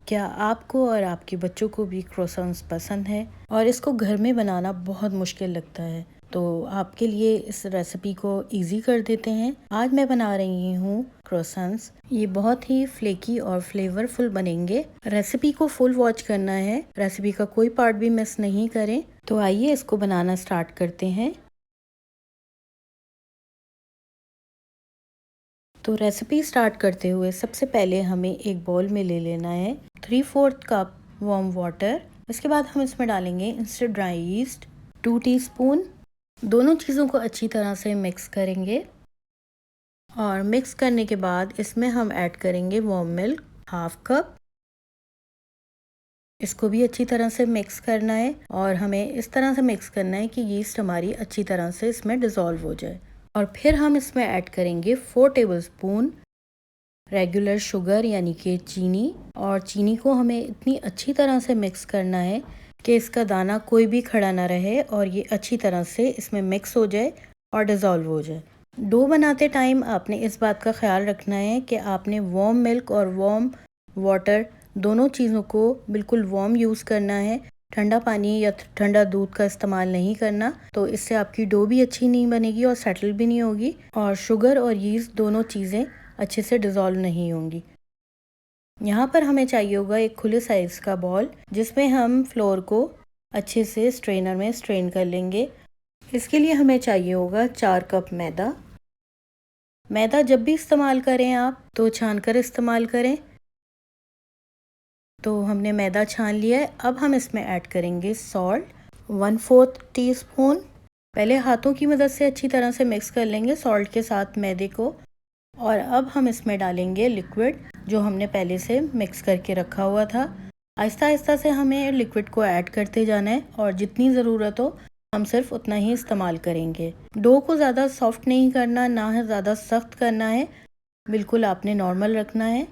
क्या आपको और आपके बच्चों को भी क्रोसॉन्स पसंद है और इसको घर में बनाना बहुत मुश्किल लगता है? तो आपके लिए इस रेसिपी को इजी कर देते हैं। आज मैं बना रही हूँ क्रोसॉन्स। ये बहुत ही फ्लेकी और फ्लेवरफुल बनेंगे। रेसिपी को फुल वॉच करना है, रेसिपी का कोई पार्ट भी मिस नहीं करें। तो आइए इसको बनाना स्टार्ट करते हैं। तो रेसिपी स्टार्ट करते हुए सबसे पहले हमें एक बाउल में ले लेना है 3/4 कप वार्म वाटर। इसके बाद हम इसमें डालेंगे इंस्टेंट ड्राई ईस्ट 2 टीस्पून। दोनों चीज़ों को अच्छी तरह से मिक्स करेंगे और मिक्स करने के बाद इसमें हम ऐड करेंगे वार्म मिल्क 1/2 कप। इसको भी अच्छी तरह से मिक्स करना है और हमें इस तरह से मिक्स करना है कि यीस्ट हमारी अच्छी तरह से इसमें डिज़ोल्व हो जाए। और फिर हम इसमें ऐड करेंगे 4 टेबलस्पून रेगुलर शुगर यानी कि चीनी। और चीनी को हमें इतनी अच्छी तरह से मिक्स करना है कि इसका दाना कोई भी खड़ा ना रहे और ये अच्छी तरह से इसमें मिक्स हो जाए और डिज़ोल्व हो जाए। डो बनाते टाइम आपने इस बात का ख्याल रखना है कि आपने वार्म मिल्क और वार्म वाटर दोनों चीज़ों को बिल्कुल वार्म यूज़ करना है। ठंडा पानी या ठंडा दूध का इस्तेमाल नहीं करना, तो इससे आपकी डो भी अच्छी नहीं बनेगी और सेटल भी नहीं होगी और शुगर और यीस्ट दोनों चीज़ें अच्छे से डिज़ोल्व नहीं होंगी। यहाँ पर हमें चाहिए होगा एक खुले साइज़ का बॉल जिसमें हम फ्लोर को अच्छे से स्ट्रेनर में स्ट्रेन कर लेंगे। इसके लिए हमें चाहिए होगा 4 कप मैदा। मैदा जब भी इस्तेमाल करें आप तो छान कर इस्तेमाल करें। तो हमने मैदा छान लिया है। अब हम इसमें ऐड करेंगे सॉल्ट 1/4 टीस्पून। पहले हाथों की मदद से अच्छी तरह से मिक्स कर लेंगे सॉल्ट के साथ मैदे को। और अब हम इसमें डालेंगे लिक्विड जो हमने पहले से मिक्स करके रखा हुआ था। आहिस्ता आहिस्ता से हमें लिक्विड को ऐड करते जाना है और जितनी ज़रूरत हो हम सिर्फ उतना ही इस्तेमाल करेंगे। डो को ज़्यादा सॉफ्ट नहीं करना, ना ही ज़्यादा सख्त करना है, बिल्कुल आपने नॉर्मल रखना है।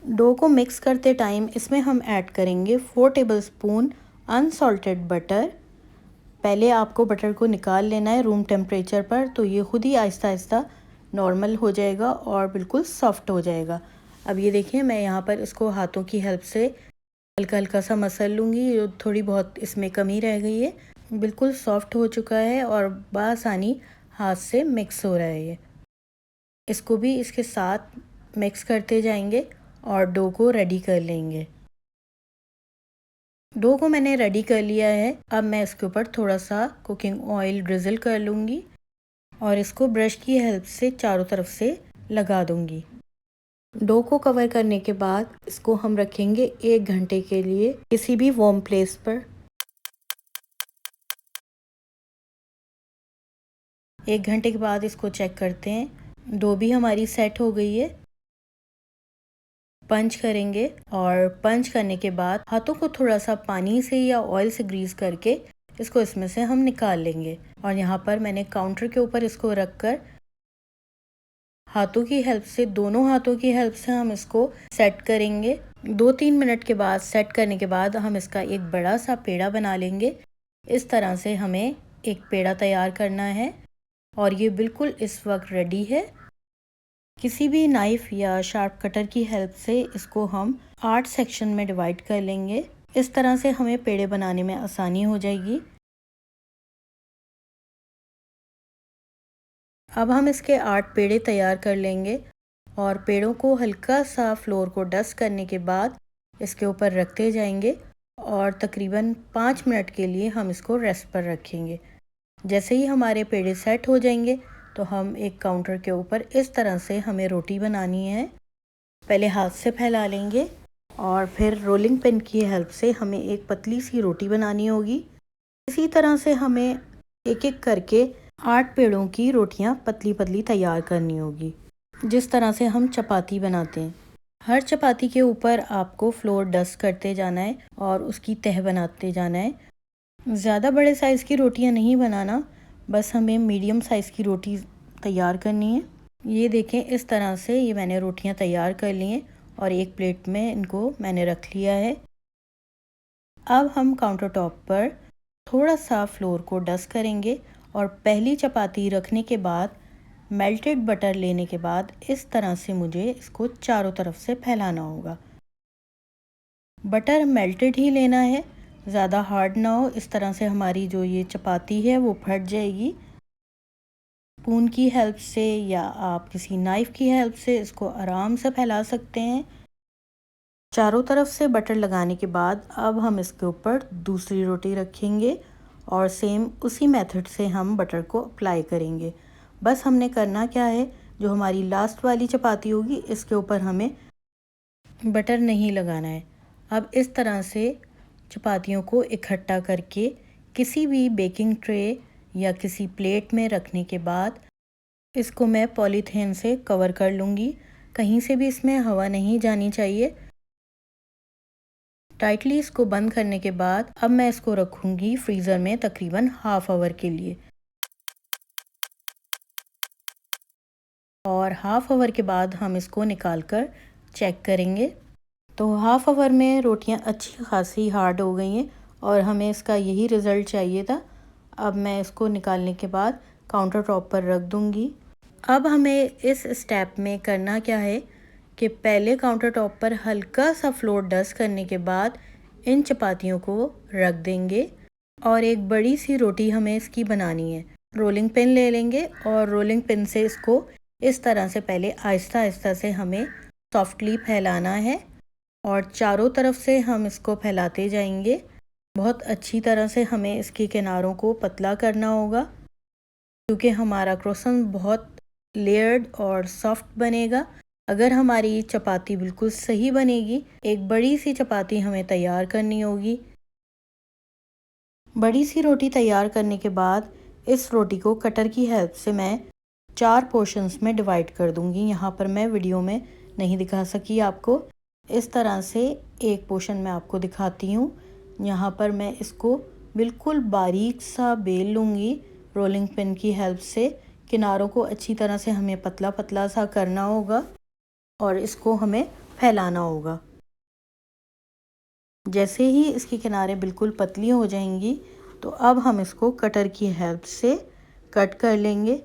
डो को मिक्स करते टाइम इसमें हम ऐड करेंगे 4 टेबलस्पून अनसॉल्टेड बटर। पहले आपको बटर को निकाल लेना है रूम टेम्परेचर पर, तो ये खुद ही आहिस्ता आहिस्ता नॉर्मल हो जाएगा और बिल्कुल सॉफ्ट हो जाएगा। अब ये देखिए मैं यहाँ पर इसको हाथों की हेल्प से हल्का हल्का सा मसल लूँगी, जो थोड़ी बहुत इसमें कमी रह गई है। बिल्कुल सॉफ्ट हो चुका है और बआसानी हाथ से मिक्स हो रहा है ये। इसको भी इसके साथ मिक्स करते जाएंगे और डो को रेडी कर लेंगे। डो को मैंने रेडी कर लिया है। अब मैं इसके ऊपर थोड़ा सा कुकिंग ऑयल ड्रिजल कर लूँगी और इसको ब्रश की हेल्प से चारों तरफ से लगा दूँगी। डो को कवर करने के बाद इसको हम रखेंगे 1 घंटे के लिए किसी भी वार्म प्लेस पर। 1 घंटे के बाद इसको चेक करते हैं। डो भी हमारी सेट हो गई है। पंच करेंगे और पंच करने के बाद हाथों को थोड़ा सा पानी से या ऑयल से ग्रीस करके इसको इसमें से हम निकाल लेंगे। और यहाँ पर मैंने काउंटर के ऊपर इसको रखकर हाथों की हेल्प से, दोनों हाथों की हेल्प से हम इसको सेट करेंगे। 2-3 मिनट के बाद सेट करने के बाद हम इसका एक बड़ा सा पेड़ा बना लेंगे। इस तरह से हमें एक पेड़ा तैयार करना है और ये बिल्कुल इस वक्त रेडी है। किसी भी नाइफ़ या शार्प कटर की हेल्प से इसको हम 8 सेक्शन में डिवाइड कर लेंगे। इस तरह से हमें पेड़े बनाने में आसानी हो जाएगी। अब हम इसके 8 पेड़े तैयार कर लेंगे और पेड़ों को हल्का सा फ्लोर को डस्ट करने के बाद इसके ऊपर रखते जाएंगे और तकरीबन 5 मिनट के लिए हम इसको रेस्ट पर रखेंगे। जैसे ही हमारे पेड़े सेट हो जाएंगे तो हम एक काउंटर के ऊपर इस तरह से हमें रोटी बनानी है। पहले हाथ से फैला लेंगे और फिर रोलिंग पिन की हेल्प से हमें एक पतली सी रोटी बनानी होगी। इसी तरह से हमें एक एक करके 8 पेड़ों की रोटियां पतली पतली तैयार करनी होगी, जिस तरह से हम चपाती बनाते हैं। हर चपाती के ऊपर आपको फ्लोर डस्ट करते जाना है और उसकी तह बनाते जाना है। ज़्यादा बड़े साइज़ की रोटियां नहीं बनाना, बस हमें मीडियम साइज़ की रोटी तैयार करनी है। ये देखें इस तरह से ये मैंने रोटियां तैयार कर ली हैं और एक प्लेट में इनको मैंने रख लिया है। अब हम काउंटर टॉप पर थोड़ा सा फ्लोर को डस्ट करेंगे और पहली चपाती रखने के बाद मेल्टेड बटर लेने के बाद इस तरह से मुझे इसको चारों तरफ से फैलाना होगा। बटर मेल्टेड ही लेना है, ज़्यादा हार्ड ना हो, इस तरह से हमारी जो ये चपाती है वो फट जाएगी। स्पून की हेल्प से या आप किसी नाइफ़ की हेल्प से इसको आराम से फैला सकते हैं। चारों तरफ से बटर लगाने के बाद अब हम इसके ऊपर दूसरी रोटी रखेंगे और सेम उसी मेथड से हम बटर को अप्लाई करेंगे। बस हमने करना क्या है, जो हमारी लास्ट वाली चपाती होगी इसके ऊपर हमें बटर नहीं लगाना है। अब इस तरह से चपातियों को इकट्ठा करके किसी भी बेकिंग ट्रे या किसी प्लेट में रखने के बाद इसको मैं पॉलीथीन से कवर कर लूँगी। कहीं से भी इसमें हवा नहीं जानी चाहिए। टाइटली इसको बंद करने के बाद अब मैं इसको रखूँगी फ्रीज़र में तकरीबन हाफ़ आवर के लिए। और हाफ़ आवर के बाद हम इसको निकाल कर चेक करेंगे। तो हाफ़ आवर में रोटियां अच्छी खासी हार्ड हो गई हैं और हमें इसका यही रिज़ल्ट चाहिए था। अब मैं इसको निकालने के बाद काउंटर टॉप पर रख दूँगी। अब हमें इस स्टेप में करना क्या है कि पहले काउंटर टॉप पर हल्का सा फ्लोर डस्ट करने के बाद इन चपातियों को रख देंगे और एक बड़ी सी रोटी हमें इसकी बनानी है। रोलिंग पिन ले लेंगे और रोलिंग पिन से इसको इस तरह से पहले आहिस्ता आहिस्ता से हमें सॉफ्टली फैलाना है और चारों तरफ से हम इसको फैलाते जाएंगे। बहुत अच्छी तरह से हमें इसके किनारों को पतला करना होगा क्योंकि हमारा क्रोसन बहुत लेयर्ड और सॉफ्ट बनेगा। अगर हमारी चपाती बिल्कुल सही बनेगी, एक बड़ी सी चपाती हमें तैयार करनी होगी। बड़ी सी रोटी तैयार करने के बाद इस रोटी को कटर की हेल्प से मैं 4 पोर्शंस में डिवाइड कर दूंगी। यहाँ पर मैं वीडियो में नहीं दिखा सकी आपको। इस तरह से एक पोर्शन मैं आपको दिखाती हूँ। यहाँ पर मैं इसको बिल्कुल बारीक सा बेल लूँगी रोलिंग पिन की हेल्प से। किनारों को अच्छी तरह से हमें पतला पतला सा करना होगा और इसको हमें फैलाना होगा। जैसे ही इसकी किनारे बिल्कुल पतली हो जाएंगी तो अब हम इसको कटर की हेल्प से कट कर लेंगे।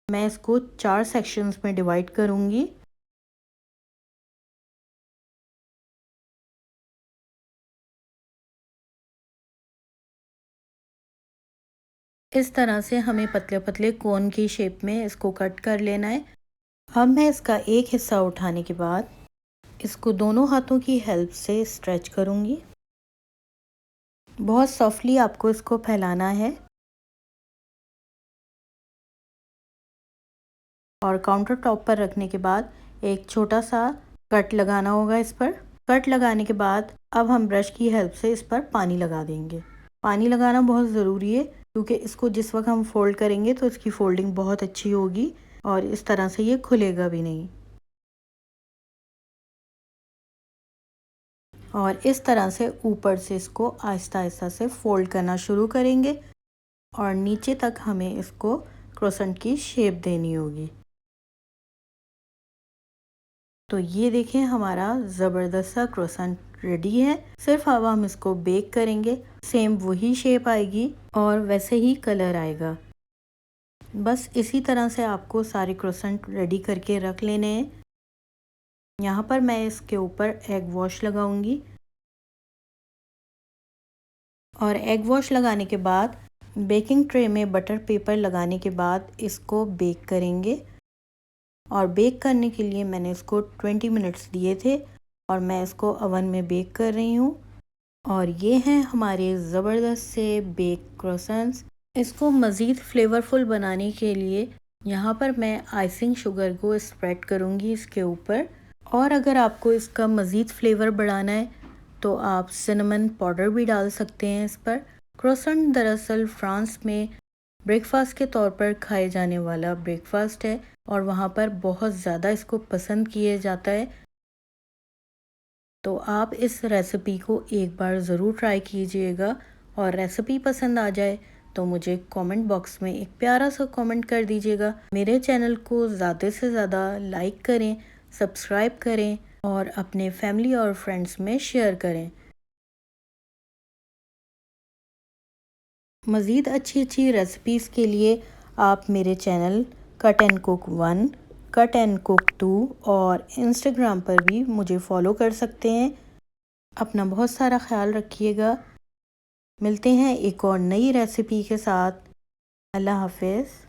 मैं इसको 4 सेक्शंस में डिवाइड करूँगी। इस तरह से हमें पतले पतले कोन की शेप में इसको कट कर लेना है। अब मैं इसका एक हिस्सा उठाने के बाद इसको दोनों हाथों की हेल्प से स्ट्रेच करूँगी। बहुत सॉफ्टली आपको इसको फैलाना है और काउंटर टॉप पर रखने के बाद एक छोटा सा कट लगाना होगा इस पर। कट लगाने के बाद अब हम ब्रश की हेल्प से इस पर पानी लगा देंगे। पानी लगाना बहुत ज़रूरी है क्योंकि इसको जिस वक्त हम फोल्ड करेंगे तो इसकी फोल्डिंग बहुत अच्छी होगी और इस तरह से ये खुलेगा भी नहीं। और इस तरह से ऊपर से इसको आहिस्ता आहिस्ता से फोल्ड करना शुरू करेंगे और नीचे तक हमें इसको क्रोसेंट की शेप देनी होगी। तो ये देखें हमारा ज़बरदस्त सा क्रोसेंट रेडी है। सिर्फ अब हम इसको बेक करेंगे। सेम वही शेप आएगी और वैसे ही कलर आएगा। बस इसी तरह से आपको सारे क्रोसेंट रेडी करके रख लेने हैं। यहाँ पर मैं इसके ऊपर एग वॉश लगाऊंगी और एग वॉश लगाने के बाद बेकिंग ट्रे में बटर पेपर लगाने के बाद इसको बेक करेंगे। और बेक करने के लिए मैंने इसको 20 मिनट्स दिए थे और मैं इसको ओवन में बेक कर रही हूँ। और ये हैं हमारे ज़बरदस्त से बेक क्रोसेंट्स। इसको मज़ीद फ्लेवरफुल बनाने के लिए यहाँ पर मैं आइसिंग शुगर को स्प्रेड करूँगी इसके ऊपर। और अगर आपको इसका मज़ीद फ्लेवर बढ़ाना है तो आप सिनेमन पाउडर भी डाल सकते हैं इस पर। क्रोसेंट दरअसल फ्रांस में ब्रेकफास्ट के तौर पर खाए जाने वाला ब्रेकफास्ट है और वहाँ पर बहुत ज़्यादा इसको पसंद किया जाता है। तो आप इस रेसिपी को एक बार ज़रूर ट्राई कीजिएगा और रेसिपी पसंद आ जाए तो मुझे कमेंट बॉक्स में एक प्यारा सा कमेंट कर दीजिएगा। मेरे चैनल को ज़्यादा से ज़्यादा लाइक करें, सब्सक्राइब करें और अपने फैमिली और फ्रेंड्स में शेयर करें। मज़ीद अच्छी अच्छी रेसिपीज़ के लिए आप मेरे channel cut and cook 1, cut and cook 2 और इंस्टाग्राम पर भी मुझे फॉलो कर सकते हैं। अपना बहुत सारा ख्याल रखिएगा। मिलते हैं एक और नई रेसिपी के साथ। अल्लाह हाफ़िज़।